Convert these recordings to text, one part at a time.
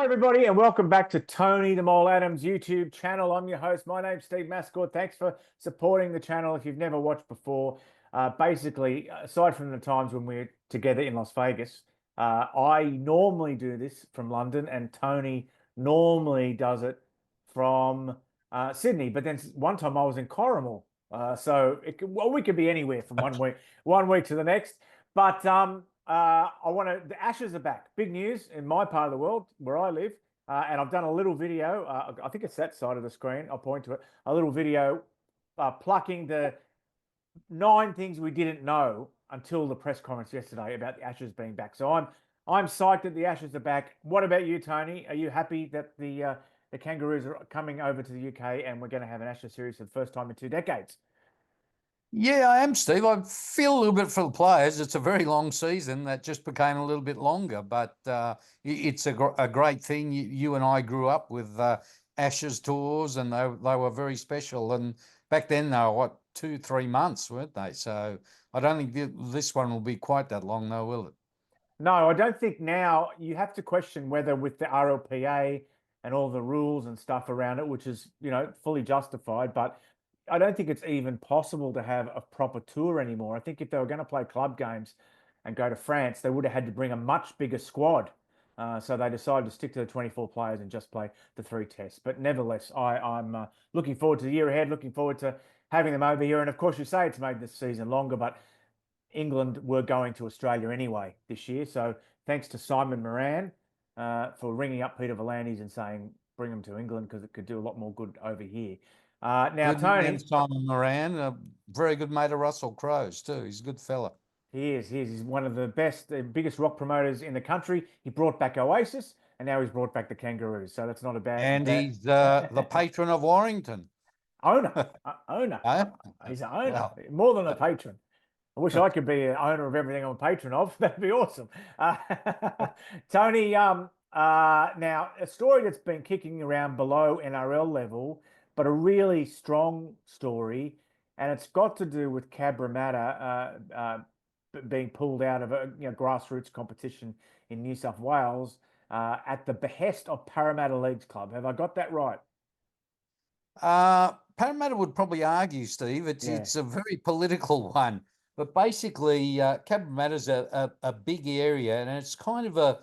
Hi, everybody, and welcome back to Tony the Mole Adams YouTube channel. I'm your host. My name's Steve Mascott. Thanks for supporting the channel. If you've never watched before, basically, aside from the times when we're together in Las Vegas, I normally do this from London, and Tony normally does it from Sydney. But then one time I was in Corrimal, we could be anywhere from one week to the next. But the Ashes are back. Big news in my part of the world where I live. And I've done a little video. I think it's that side of the screen. I'll point to it. A little video plucking the 9 things we didn't know until the press conference yesterday about the Ashes being back. So I'm psyched that the Ashes are back. What about you, Tony? Are you happy that the Kangaroos are coming over to the UK and we're going to have an Ashes series for the first time in 2 decades? Yeah, I am, Steve. I feel a little bit for the players. It's a very long season that just became a little bit longer, but it's a great thing. You and I grew up with Ashes tours, and they were very special. And back then, they were, 2-3 months, weren't they? So I don't think this one will be quite that long, though, will it? No, I don't think now. You have to question whether with the RLPA and all the rules and stuff around it, which is, fully justified, but I don't think it's even possible to have a proper tour anymore. I think if they were going to play club games and go to France, they would have had to bring a much bigger squad. So they decided to stick to the 24 players and just play the 3 tests. But nevertheless, I'm looking forward to the year ahead, looking forward to having them over here. And of course, you say it's made this season longer, but England were going to Australia anyway this year. So thanks to Simon Moran for ringing up Peter V'landys and saying, bring them to England because it could do a lot more good over here. Now, Good Tony. man, Simon Moran, a very good mate of Russell Crowe's too. He's a good fella. He is. He's one of the best, the biggest rock promoters in the country. He brought back Oasis, and now he's brought back the Kangaroos. So that's not a bad. And he's the patron of Warrington. Owner. He's an owner, Well, more than a patron. I wish I could be an owner of everything I'm a patron of. That'd be awesome. Tony, now a story that's been kicking around below NRL level, but a really strong story, and it's got to do with Cabra being pulled out of a grassroots competition in New South Wales at the behest of Parramatta Leagues Club. Have I got that right? Parramatta would probably argue, Steve, it's a very political one. But basically, Cabramatta's a big area, and it's kind of a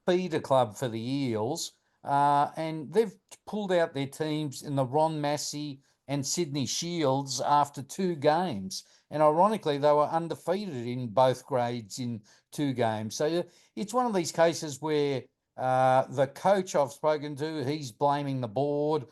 feeder club for the Eels. And they've pulled out their teams in the Ron Massey and Sydney Shields after 2 games. And ironically, they were undefeated in both grades in 2 games. So it's one of these cases where the coach I've spoken to, he's blaming the board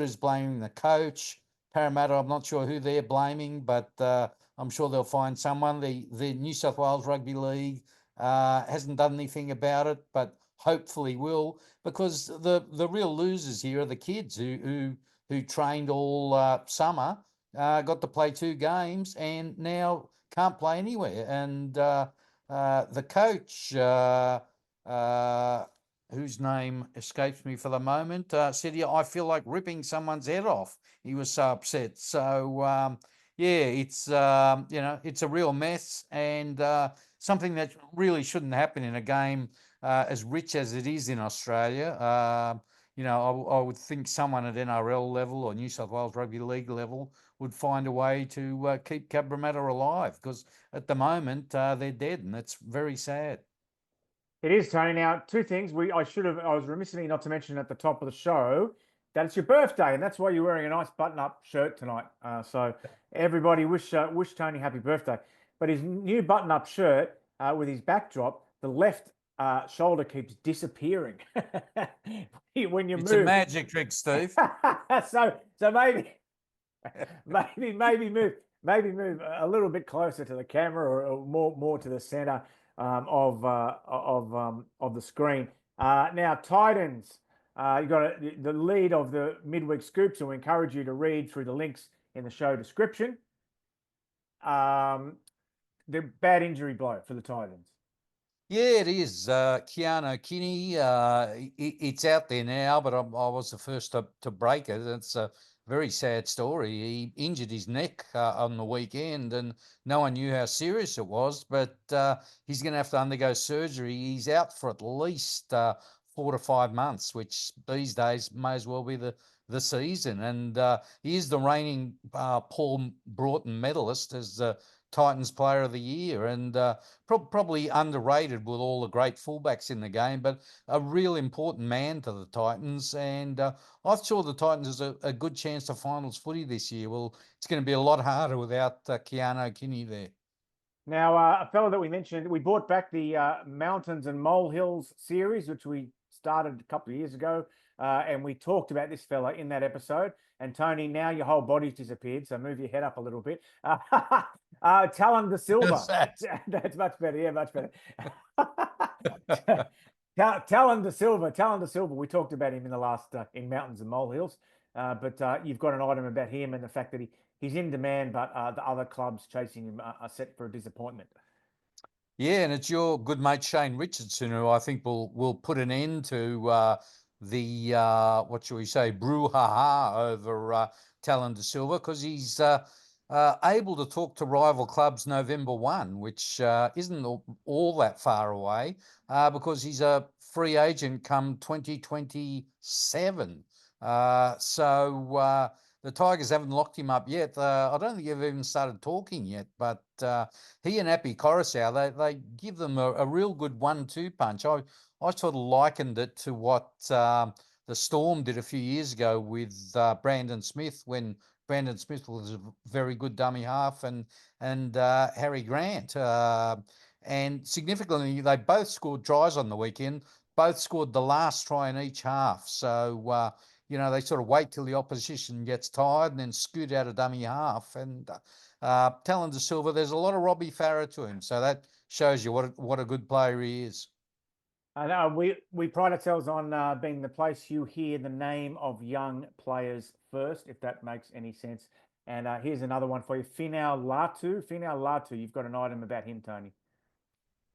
is blaming the coach. Parramatta, I'm not sure who they're blaming, but I'm sure they'll find someone. The New South Wales Rugby League hasn't done anything about it, but hopefully will, because the real losers here are the kids who trained all summer, got to play 2 games, and now can't play anywhere. And the coach, whose name escapes me for the moment, said, "Yeah, I feel like ripping someone's head off." He was so upset. So it's it's a real mess, and something that really shouldn't happen in a game as rich as it is in Australia. I would think someone at NRL level or New South Wales Rugby League level would find a way to keep Cabramatta alive, because at the moment they're dead, and it's very sad. It is, Tony. Now, 2 things. I was remiss of me not to mention at the top of the show that it's your birthday, and that's why you're wearing a nice button-up shirt tonight. So everybody wish Tony happy birthday. But his new button-up shirt with his backdrop, the left shoulder keeps disappearing when you move. It's a magic trick, Steve. so maybe move a little bit closer to the camera, or more to the center of the screen. Now, Titans, you got the lead of the Midweek Scoops, and we encourage you to read through the links in the show description. The bad injury blow for the Titans. Yeah, it is. Keanu Kinney, it's out there now, but I was the first to break it. It's a very sad story. He injured his neck on the weekend, and no one knew how serious it was, but he's going to have to undergo surgery. He's out for at least 4 to 5 months, which these days may as well be the season. And he is the reigning Paul Broughton medalist as the Titans Player of the Year, and probably underrated with all the great fullbacks in the game, but a real important man to the Titans. And I saw the Titans as a good chance to finals footy this year. Well, it's going to be a lot harder without Keanu Kinney there. Now, a fellow that we mentioned, we brought back the Mountains and Molehills series, which we started a couple of years ago, and we talked about this fella in that episode. And Tony, now your whole body's disappeared, so move your head up a little bit. Talon de Silva. That's much better. Yeah, much better. Talon de Silva. We talked about him in the last in Mountains and Molehills, but you've got an item about him and the fact that he's in demand, but the other clubs chasing him are set for a disappointment. Yeah, and it's your good mate Shane Richardson who I think will put an end to the what shall we say, brouhaha over Talon de Silva, because he's able to talk to rival clubs November 1, which isn't all that far away, because he's a free agent come 2027. So the Tigers haven't locked him up yet. I don't think they've even started talking yet, but he and Appy Coruscant, they give them a real good 1-2 punch. I sort of likened it to what the Storm did a few years ago with Brandon Smith, when Brandon Smith was a very good dummy half, and Harry Grant. And significantly, they both scored tries on the weekend, both scored the last try in each half. So, they sort of wait till the opposition gets tired and then scoot out a dummy half. And Talon de Silva, there's a lot of Robbie Farah to him. So that shows you what a good player he is. I know we pride ourselves on being the place you hear the name of young players first, if that makes any sense. And here's another one for you. Finau Latu. You've got an item about him, Tony.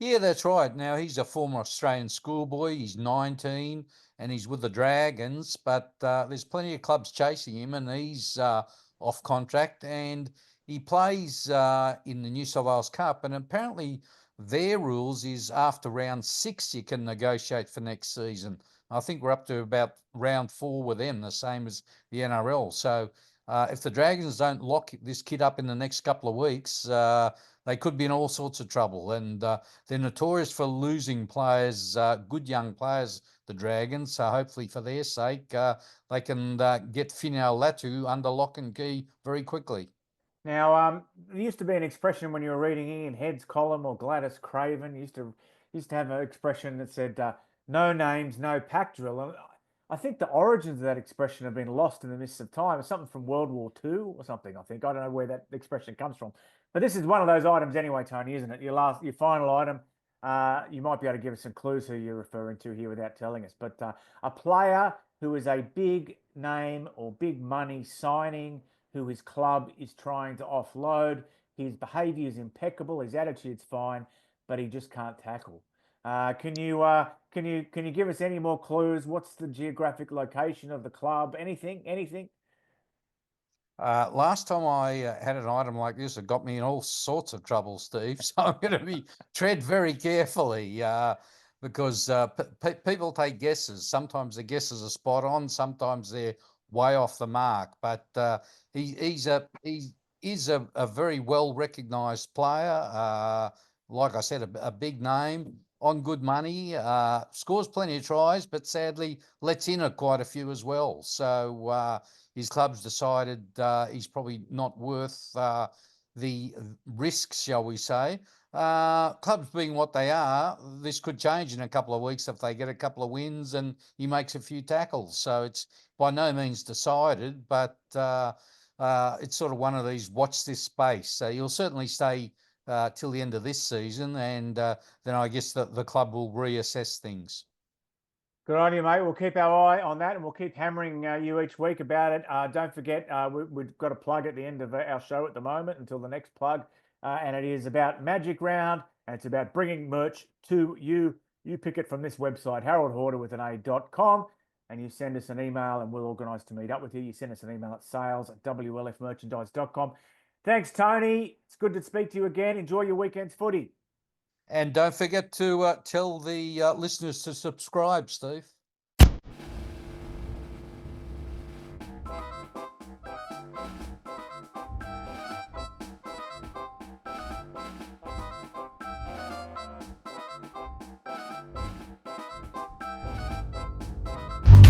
Yeah, that's right. Now, he's a former Australian schoolboy. He's 19 and he's with the Dragons, but there's plenty of clubs chasing him, and he's off contract, and he plays in the New South Wales Cup, and apparently their rules is after round 6 you can negotiate for next season. I think we're up to about round 4 with them, the same as the NRL. So if the Dragons don't lock this kid up in the next couple of weeks, they could be in all sorts of trouble. And they're notorious for losing players, good young players, the Dragons. So hopefully for their sake, they can get Finau Latu under lock and key very quickly. Now, there used to be an expression when you were reading Ian Head's column or Gladys Craven, used to have an expression that said, no names, no pack drill. And I think the origins of that expression have been lost in the mists of time. It's something from World War II or something, I think. I don't know where that expression comes from. But this is one of those items anyway, Tony, isn't it? Your final item. You might be able to give us some clues who you're referring to here without telling us. But a player who is a big name or big money signing, who his club is trying to offload. His behaviour is impeccable. His attitude's fine, but he just can't tackle. Can you give us any more clues? What's the geographic location of the club? Anything? Last time I had an item like this, it got me in all sorts of trouble, Steve. So I'm going to tread very carefully because people take guesses. Sometimes the guesses are spot on. Sometimes they're way off the mark. But he is a very well recognised player. Like I said, a big name, on good money, scores plenty of tries, but sadly lets in quite a few as well. So his club's decided he's probably not worth the risks, shall we say. Clubs being what they are, this could change in a couple of weeks if they get a couple of wins and he makes a few tackles. So it's by no means decided, but it's sort of one of these watch this space. So you'll certainly stay till the end of this season, and then I guess the club will reassess things. Good on you, mate. We'll keep our eye on that, and we'll keep hammering you each week about it. Don't forget, we've got a plug at the end of our show at the moment until the next plug, and it is about Magic Round, and it's about bringing merch to you. You pick it from this website, haroldhorder.com, and you send us an email, and we'll organise to meet up with you. You send us an email at sales@wlfmerchandise.com. Thanks, Tony. It's good to speak to you again. Enjoy your weekend's footy. And don't forget to tell the listeners to subscribe, Steve.